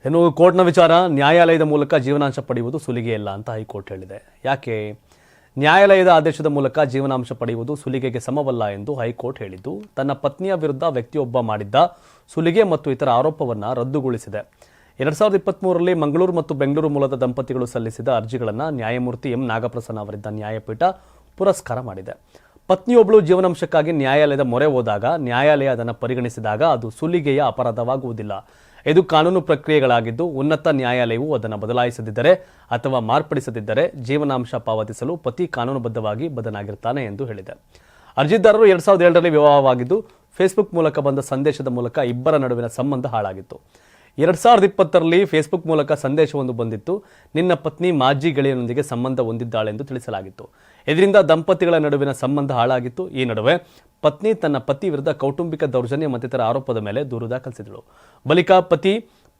ಇನ್ನು ಕೋರ್ಟ್ನ ವಿಚಾರ, ನ್ಯಾಯಾಲಯದ ಮೂಲಕ ಜೀವನಾಂಶ ಪಡೆಯುವುದು ಸುಲಿಗೆಯಲ್ಲ ಅಂತ ಹೈಕೋರ್ಟ್ ಹೇಳಿದೆ. ಯಾಕೆ? ನ್ಯಾಯಾಲಯದ ಆದೇಶದ ಮೂಲಕ ಜೀವನಾಂಶ ಪಡೆಯುವುದು ಸುಲಿಗೆಗೆ ಸಮವಲ್ಲ ಎಂದು ಹೈಕೋರ್ಟ್ ಹೇಳಿದ್ದು, ತನ್ನ ಪತ್ನಿಯ ವಿರುದ್ಧ ವ್ಯಕ್ತಿಯೊಬ್ಬ ಮಾಡಿದ್ದ ಸುಲಿಗೆ ಮತ್ತು ಇತರ ಆರೋಪವನ್ನು ರದ್ದುಗೊಳಿಸಿದೆ. 2023ರಲ್ಲಿ ಮಂಗಳೂರು ಮತ್ತು ಬೆಂಗಳೂರು ಮೂಲದ ದಂಪತಿಗಳು ಸಲ್ಲಿಸಿದ ಅರ್ಜಿಗಳನ್ನು ನ್ಯಾಯಮೂರ್ತಿ ಎಂ ನಾಗಪ್ರಸನ್ನ ಅವರಿದ್ದ ನ್ಯಾಯಪೀಠ ಪುರಸ್ಕಾರ ಮಾಡಿದೆ. ಪತ್ನಿಯೊಬ್ಬಳು ಜೀವನಾಂಶಕ್ಕಾಗಿ ನ್ಯಾಯಾಲಯದ ಮೊರೆ ಹೋದಾಗ ನ್ಯಾಯಾಲಯ ಅದನ್ನು ಪರಿಗಣಿಸಿದಾಗ ಅದು ಸುಲಿಗೆಯ ಅಪರಾಧವಾಗುವುದಿಲ್ಲ. ಇದು ಕಾನೂನು ಪ್ರಕ್ರಿಯೆಗಳಾಗಿದ್ದು, ಉನ್ನತ ನ್ಯಾಯಾಲಯವು ಅದನ್ನು ಬದಲಾಯಿಸದಿದ್ದರೆ ಅಥವಾ ಮಾರ್ಪಡಿಸದಿದ್ದರೆ ಜೀವನಾಂಶ ಪಾವತಿಸಲು ಪತಿ ಕಾನೂನುಬದ್ಧವಾಗಿ ಬದ್ಧನಾಗಿರ್ತಾನೆ ಎಂದು ಹೇಳಿದೆ. ಅರ್ಜಿದಾರರು 2007ರಲ್ಲಿ ವಿವಾಹವಾಗಿದ್ದು, ಫೇಸ್ಬುಕ್ ಮೂಲಕ ಬಂದ ಸಂದೇಶದ ಮೂಲಕ ಇಬ್ಬರ ನಡುವಿನ ಸಂಬಂಧ ಹಾಳಾಗಿತ್ತು. 2020ರಲ್ಲಿ ಫೇಸ್ಬುಕ್ ಮೂಲಕ ಸಂದೇಶವೊಂದು ಬಂದಿತ್ತು. ನಿನ್ನ ಪತ್ನಿ ಮಾಜಿ ಗೆಳೆಯನೊಂದಿಗೆ ಸಂಬಂಧ ಹೊಂದಿದ್ದಾಳೆಂದು ತಿಳಿಸಲಾಗಿತ್ತು. ಇದರಿಂದ ದಂಪತಿಗಳ ನಡುವಿನ ಸಂಬಂಧ ಹಾಳಾಗಿತ್ತು. ಈ ನಡುವೆ ಪತ್ನಿ ತನ್ನ ಪತಿ ವಿರುದ್ಧ ಕೌಟುಂಬಿಕ ದೌರ್ಜನ್ಯ ಮತ್ತಿತರ ಆರೋಪದ ಮೇಲೆ ದೂರು ದಾಖಲಿಸಿದಳು. ಬಳಿಕ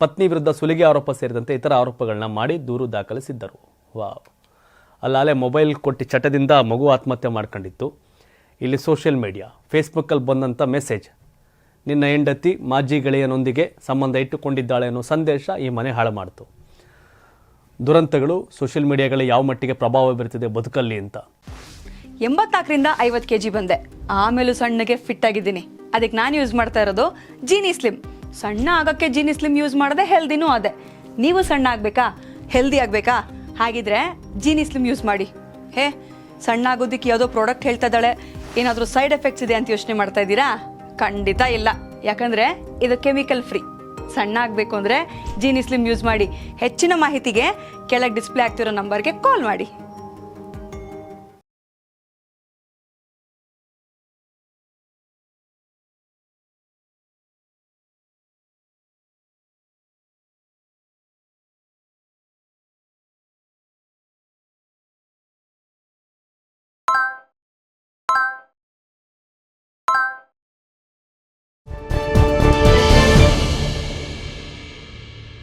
ಪತ್ನಿ ವಿರುದ್ಧ ಸುಲಿಗೆ ಆರೋಪ ಸೇರಿದಂತೆ ಇತರ ಆರೋಪಗಳನ್ನ ಮಾಡಿ ದೂರು ದಾಖಲಿಸಿದ್ದರು. ವಾವ್! ಅಲ್ಲಾಲೆ ಮೊಬೈಲ್ ಕೊಟ್ಟು ಚಟದಿಂದ ಮಗು ಆತ್ಮಹತ್ಯೆ ಮಾಡ್ಕೊಂಡಿತ್ತು. ಇಲ್ಲಿ ಸೋಷಿಯಲ್ ಮೀಡಿಯಾ, ಫೇಸ್ಬುಕ್ಕಲ್ಲಿ ಬಂದಂಥ ಮೆಸೇಜ್, ನಿನ್ನ ಹೆಂಡತಿ ಮಾಜಿ ಗೆಳೆಯನೊಂದಿಗೆ ಸಂಬಂಧ ಇಟ್ಟುಕೊಂಡಿದ್ದಾಳೆ ಅನ್ನೋ ಸಂದೇಶ ಈ ಮನೆ ಹಾಳು ಮಾಡಿತು. ದುರಂತಗಳು ಸೋಷಿಯಲ್ ಮೀಡಿಯಾಗಳ ಯಾವ ಮಟ್ಟಿಗೆ ಪ್ರಭಾವ ಬೀರ್ತಿದೆ ಬದುಕಲ್ಲಿ ಅಂತ. 84ರಿಂದ 50 kg ಬಂದೆ, ಆಮೇಲೂ ಸಣ್ಣಗೆ ಫಿಟ್ ಆಗಿದ್ದೀನಿ. ಅದಕ್ಕೆ ನಾನು ಯೂಸ್ ಮಾಡ್ತಾ ಇರೋದು ಜೀನಿ ಸ್ಲಿಮ್. ಸಣ್ಣ ಆಗೋಕ್ಕೆ ಜೀನಿ ಸ್ಲಿಮ್ ಯೂಸ್ ಮಾಡಿದೆ, ಹೆಲ್ದಿನೂ ಅದೇ. ನೀವು ಸಣ್ಣ ಆಗಬೇಕಾ, ಹೆಲ್ದಿ ಆಗಬೇಕಾ? ಹಾಗಿದ್ರೆ ಜೀನಿ ಸ್ಲಿಮ್ ಯೂಸ್ ಮಾಡಿ. ಸಣ್ಣ ಆಗೋದಕ್ಕೆ ಯಾವುದೋ ಪ್ರಾಡಕ್ಟ್ ಹೇಳ್ತಾ ಇದ್ದಾಳೆ, ಏನಾದರೂ ಸೈಡ್ ಎಫೆಕ್ಟ್ಸ್ ಇದೆ ಅಂತ ಯೋಚನೆ ಮಾಡ್ತಾ ಇದ್ದೀರಾ? ಖಂಡಿತ ಇಲ್ಲ, ಯಾಕಂದರೆ ಇದು ಕೆಮಿಕಲ್ ಫ್ರೀ. ಸಣ್ಣ ಆಗಬೇಕು ಅಂದರೆ ಜೀನಿ ಸ್ಲಿಮ್ ಯೂಸ್ ಮಾಡಿ. ಹೆಚ್ಚಿನ ಮಾಹಿತಿಗೆ ಕೆಳಗೆ ಡಿಸ್ಪ್ಲೇ ಆಗ್ತಿರೋ ನಂಬರ್ಗೆ ಕಾಲ್ ಮಾಡಿ.